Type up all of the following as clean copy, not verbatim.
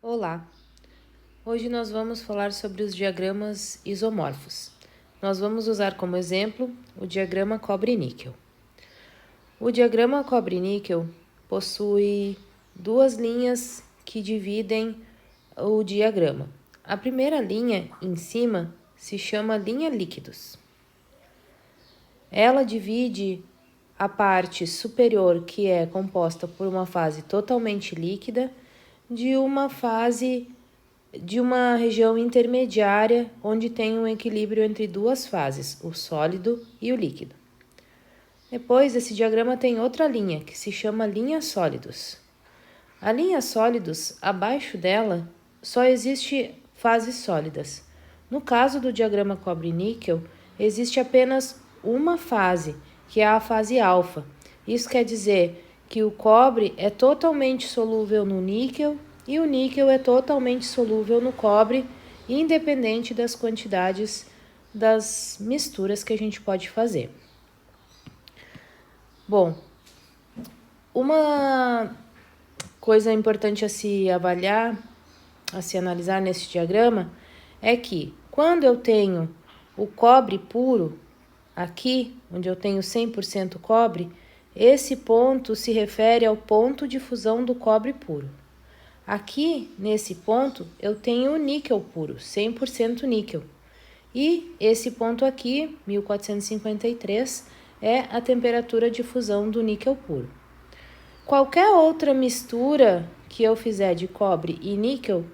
Olá! Hoje nós vamos falar sobre os diagramas isomorfos. Nós vamos usar como exemplo o diagrama cobre-níquel. O diagrama cobre-níquel possui duas linhas que dividem o diagrama. A primeira linha em cima se chama linha líquidos. Ela divide a parte superior, que é composta por uma fase totalmente líquida, de uma região intermediária, onde tem um equilíbrio entre duas fases, o sólido e o líquido. Depois, esse diagrama tem outra linha, que se chama linha sólidos. A linha sólidos, abaixo dela, só existe fases sólidas. No caso do diagrama cobre-níquel, existe apenas uma fase, que é a fase alfa. Isso quer dizer que o cobre é totalmente solúvel no níquel e o níquel é totalmente solúvel no cobre, independente das quantidades das misturas que a gente pode fazer. Bom, uma coisa importante a se avaliar, a se analisar nesse diagrama, é que quando eu tenho o cobre puro, aqui, onde eu tenho 100% cobre, esse ponto se refere ao ponto de fusão do cobre puro. Aqui, nesse ponto, eu tenho o níquel puro, 100% níquel. E esse ponto aqui, 1453, é a temperatura de fusão do níquel puro. Qualquer outra mistura que eu fizer de cobre e níquel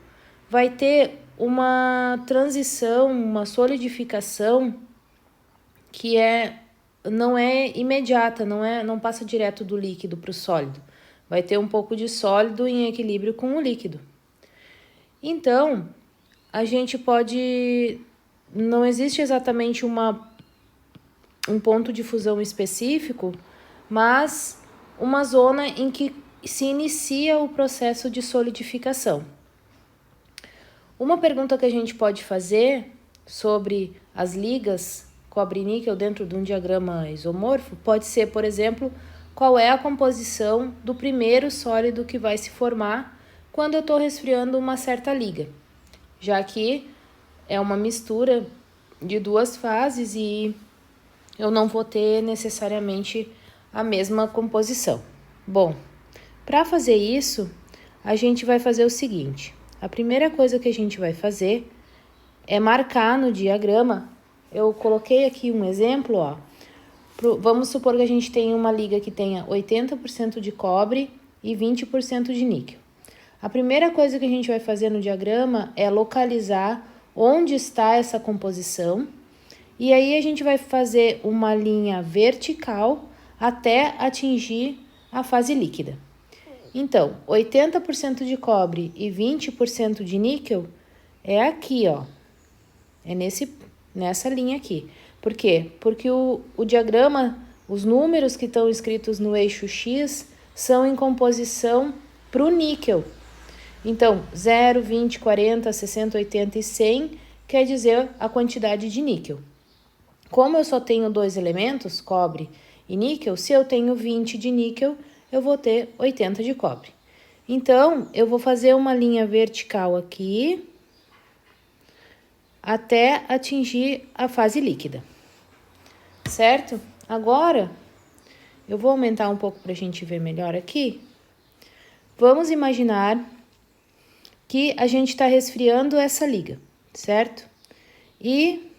vai ter uma transição, uma solidificação que não é imediata, não passa direto do líquido para o sólido. Vai ter um pouco de sólido em equilíbrio com o líquido. Então, a gente pode... Não existe exatamente um ponto de fusão específico, mas uma zona em que se inicia o processo de solidificação. Uma pergunta que a gente pode fazer sobre as ligas cobre-níquel dentro de um diagrama isomorfo pode ser, por exemplo, qual é a composição do primeiro sólido que vai se formar quando eu estou resfriando uma certa liga, já que é uma mistura de duas fases e eu não vou ter necessariamente a mesma composição. Bom, para fazer isso, a gente vai fazer o seguinte: a primeira coisa que a gente vai fazer é marcar no diagrama. Eu coloquei aqui um exemplo, ó. Vamos supor que a gente tenha uma liga que tenha 80% de cobre e 20% de níquel. A primeira coisa que a gente vai fazer no diagrama é localizar onde está essa composição, e aí a gente vai fazer uma linha vertical até atingir a fase líquida. Então, 80% de cobre e 20% de níquel é aqui, ó. É nessa linha aqui. Por quê? Porque o diagrama, os números que estão escritos no eixo X são em composição para o níquel. Então, 0, 20, 40, 60, 80 e 100 quer dizer a quantidade de níquel. Como eu só tenho dois elementos, cobre e níquel, se eu tenho 20 de níquel, eu vou ter 80 de cobre. Então, eu vou fazer uma linha vertical aqui até atingir a fase líquida, certo? Agora, eu vou aumentar um pouco para a gente ver melhor aqui. Vamos imaginar que a gente está resfriando essa liga, certo? E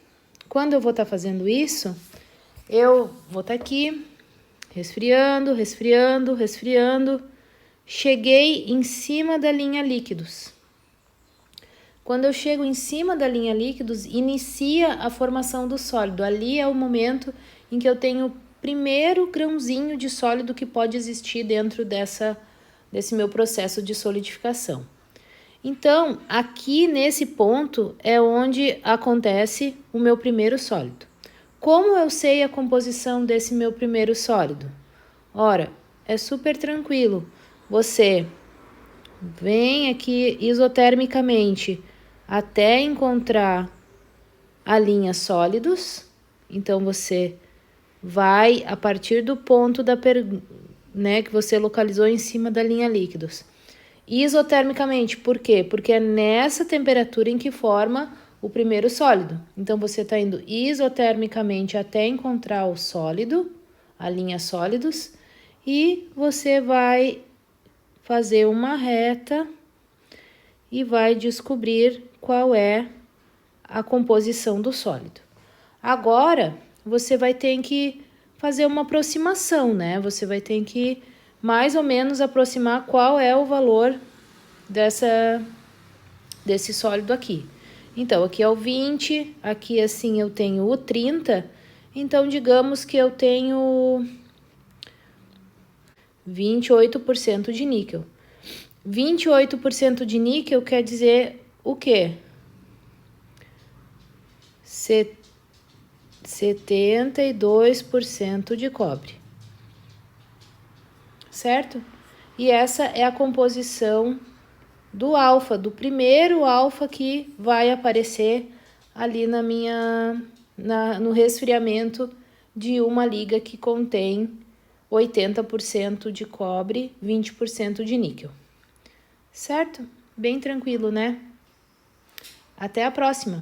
quando eu vou estar fazendo isso, eu vou estar aqui resfriando, resfriando, resfriando. Cheguei em cima da linha líquidos. Quando eu chego em cima da linha líquidos, inicia a formação do sólido. Ali é o momento em que eu tenho o primeiro grãozinho de sólido que pode existir dentro desse meu processo de solidificação. Então, aqui nesse ponto é onde acontece o meu primeiro sólido. Como eu sei a composição desse meu primeiro sólido? Ora, é super tranquilo. Você vem aqui isotermicamente até encontrar a linha sólidos. Então, você vai a partir do ponto que você localizou em cima da linha líquidos. Isotermicamente, por quê? Porque é nessa temperatura em que forma o primeiro sólido. Então, você está indo isotermicamente até encontrar o sólido, a linha sólidos, e você vai fazer uma reta e vai descobrir qual é a composição do sólido. Agora, você vai ter que fazer uma aproximação, né? Você vai ter que mais ou menos aproximar qual é o valor desse sólido aqui. Então, aqui é o 20, aqui assim eu tenho o 30, então digamos que eu tenho 28% de níquel. 28% de níquel quer dizer o quê? 72% de cobre, certo? E essa é a composição do alfa, do primeiro alfa que vai aparecer ali no resfriamento de uma liga que contém 80% de cobre, 20% de níquel. Certo? Bem tranquilo, né? Até a próxima!